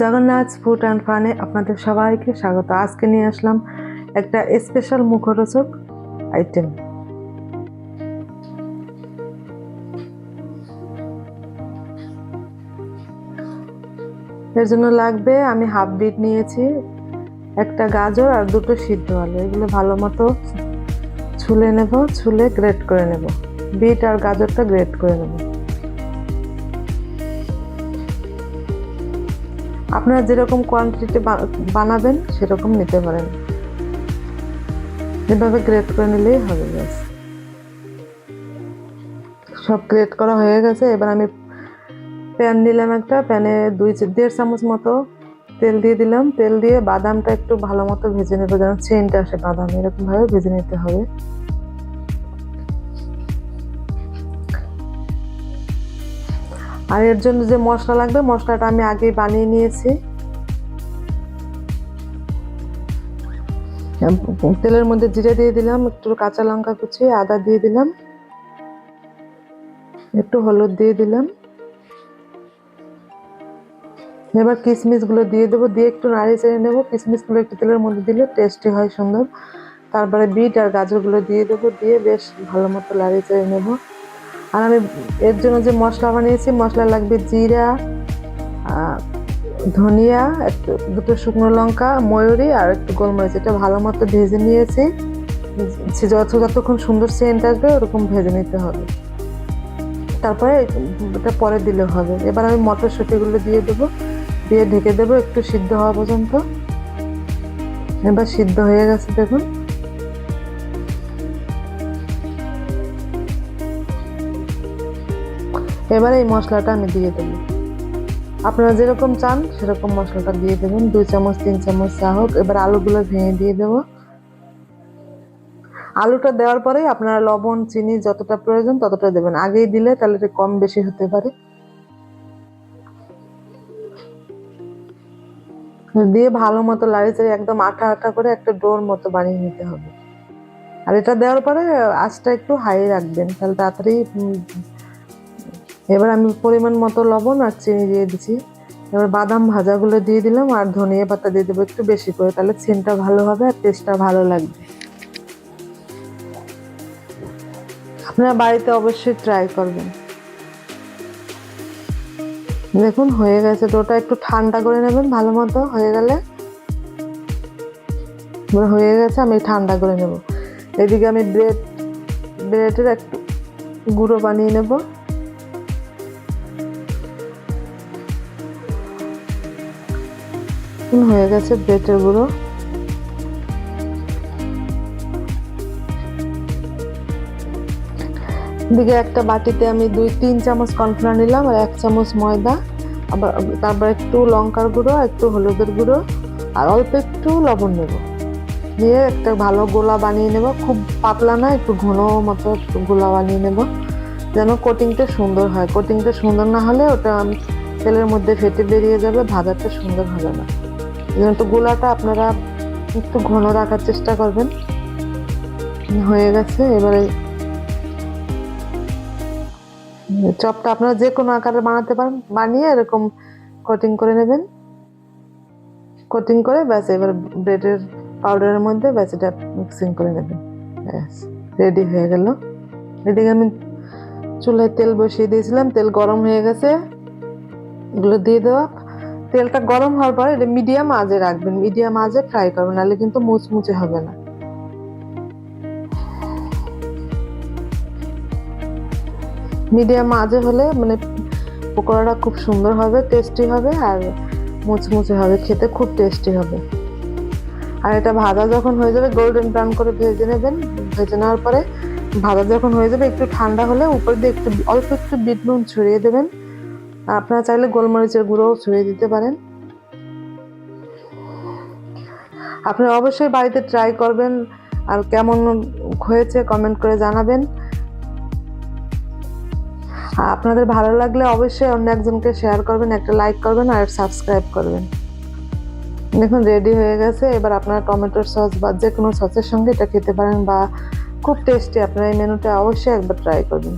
Jagannath food and ফানে আপনাদের সবাইকে স্বাগত। আজকে নিয়ে আসলাম একটা স্পেশাল মুখরোচক আইটেম। এর জন্য লাগবে আমি হাফ বিট নিয়েছি, একটা গাজর আর দুটো সিদ্ধ আলু। এগুলো ভালো মতো ছুলে নেব, ছুলে গ্রেট করে নেব। বিট আর গাজরটা গ্রেট করে নেব। আপনারা যেরকম কোয়ান্টিটি বানাবেন সেরকম নিতে পারেন, এভাবে গ্রেট করে নিলেই হবে। ব্যাস, সব গ্রেট করা হয়ে গেছে। এবার আমি প্যান নিলাম, একটা প্যানে 2-1.5 চামচ মতো তেল দিয়ে দিলাম। তেল দিয়ে বাদামটা একটু ভালো মতো ভেজে নেবো, যেন সেন্টটা আসে বাদাম, এরকম ভাবে ভেজে নিতে হবে। আর এর জন্য যে মশলা লাগবে, মশলাটা আমি আগেই বানিয়ে নিয়েছি। তেলের মধ্যে জিরে দিয়ে দিলাম, একটু কাঁচা লঙ্কা কুচি, আদা দিয়ে দিলাম, একটু হলুদ দিয়ে দিলাম। এবার কিশমিশ গুলো দিয়ে দেবো, দিয়ে একটু নাড়িয়ে চেড়ে নেবো। কিশমিশ গুলো একটু তেলের মধ্যে দিলে টেস্টি হয় সুন্দর। তারপরে বিট আর গাজর গুলো দিয়ে দেবো, দিয়ে বেশ ভালো মতো নাড়িয়ে চেড়ে নেবো। আর আমি এর জন্য যে মশলা বানিয়েছি, মশলা লাগবে জিরা, ধনিয়া, একটু দুটো শুকনো লঙ্কা, ময়ূরী আর একটু গোলমরিচ। এটা ভালো মতো ভেজে নিয়েছি। যতক্ষণ সুন্দর সেন্ট আসবে ওরকম ভেজে নিতে হবে, তারপরে এটা পরে দিলে হবে। এবার আমি মটরশুঁটিগুলো দিয়ে দেবো, দিয়ে ঢেকে দেবো একটু সিদ্ধ হওয়া পর্যন্ত। এবার সিদ্ধ হয়ে গেছে দেখুন। এবার এই মশলাটা আমি দিয়ে দেবো, আপনারা যেরকম চান সেরকম মশলাটা দিয়ে দেবেন, 2 চামচ 3 চামচ চা হোক। এবার আলুগুলো ভেঙে দিয়ে দেবো। আলুটা দেওয়ার পরে আপনারা লবণ চিনি যতটা প্রয়োজন ততটা দেবেন, আগেই দিলে তাহলে এটা কম বেশি হতে পারে। দিয়ে ভালো মতো লাড়িয়ে একদম আঠা আঠা করে একটা ডোর মতো বানিয়ে নিতে হবে। আর এটা দেওয়ার পরে আঁচটা একটু হাই রাখবেন, তাহলে তাড়াতাড়ি। এবার আমি পরিমাণ মতো লবণ আর চিনি দিয়ে দিচ্ছি। এবার বাদাম ভাজাগুলো দিয়ে দিলাম আর ধনিয়া পাতা দিয়ে দেবো একটু বেশি করে, তাহলে সেন্টটা ভালো হবে আর টেস্টটা ভালো লাগবে। আপনারা বাড়িতে অবশ্যই ট্রাই করবেন। দেখুন হয়ে গেছে, ডোটা একটু ঠান্ডা করে নেবেন ভালো মতো। হয়ে গেলে হয়ে গেছে, আমি ঠান্ডা করে নেব। এদিকে আমি ব্রেডের একটু গুঁড়ো বানিয়ে নেব। হয়ে গেছে ব্রেডের গুঁড়ো। দিকে একটা বাটিতে আমি 2-3 চামচ কর্নফ্লাওয়ার নিলাম আর 1 চামচ ময়দা। আবার তারপর একটু লঙ্কার গুঁড়ো, একটু হলুদের গুঁড়ো আর অল্প একটু লবণ নেব। দিয়ে একটা ভালো গোলা বানিয়ে নেব, খুব পাতলা না, একটু ঘন মতো একটু গোলা বানিয়ে নেব, যেন কোটিংটা সুন্দর হয়। কোটিংটা সুন্দর না হলে ওটা তেলের মধ্যে ফেটে বেরিয়ে যাবে, ভাজাটা সুন্দর হবে না। এই জন্য তো গোলাটা আপনারা একটু ঘন রাখার চেষ্টা করবেন। হয়ে গেছে। এবারে চপটা আপনারা যে কোনো আকারে বানাতে পারেন, বানিয়ে এরকম কোটিং করে নেবেন। কোটিং করে ব্যাস এবার ব্রেডের পাউডারের মধ্যে ব্যাস এটা মিক্সিং করে নেবেন। ব্যাস রেডি হয়ে গেল। এদিকে আমি চুলায় তেল বসিয়ে দিয়েছিলাম, তেল গরম হয়ে গেছে। এগুলো দিয়ে দেওয়া। তেলটা গরম হওয়ার পরে এটা মিডিয়াম আঁচে রাখবেন, মিডিয়াম আঁচে ফ্রাই করবেন, নাহলে কিন্তু মুচমুচে হবে না। মিডিয়াম আঁচে হলে মানে পকোড়াটা খুব সুন্দর হবে, টেস্টি হবে আর মুচমুচে হবে, খেতে খুব টেস্টি হবে। আর এটা ভাজা যখন হয়ে যাবে গোল্ডেন ব্রাউন করে ভেজে নেবেন। ভেজে নেওয়ার পরে ভাজা যখন হয়ে যাবে একটু ঠান্ডা হলে উপর দিয়ে একটু অল্প একটু বিট নুন ছড়িয়ে দেবেন। আপনারা চাইলে গোলমরিচের গুঁড়োও ছড়িয়ে দিতে পারেন। আপনারা অবশ্যই বাড়িতে ট্রাই করবেন আর কেমন হয়েছে কমেন্ট করে জানাবেন। আপনাদের ভালো লাগলে অবশ্যই অন্য একজনকে শেয়ার করবেন, একটা লাইক করবেন আর সাবস্ক্রাইব করবেন। দেখুন রেডি হয়ে গেছে। এবার আপনারা টমেটোর সস বা যে কোনো সসের সঙ্গে এটা খেতে পারেন, বা খুব টেস্টি। আপনারা এই মেনুটা অবশ্যই একবার ট্রাই করবেন।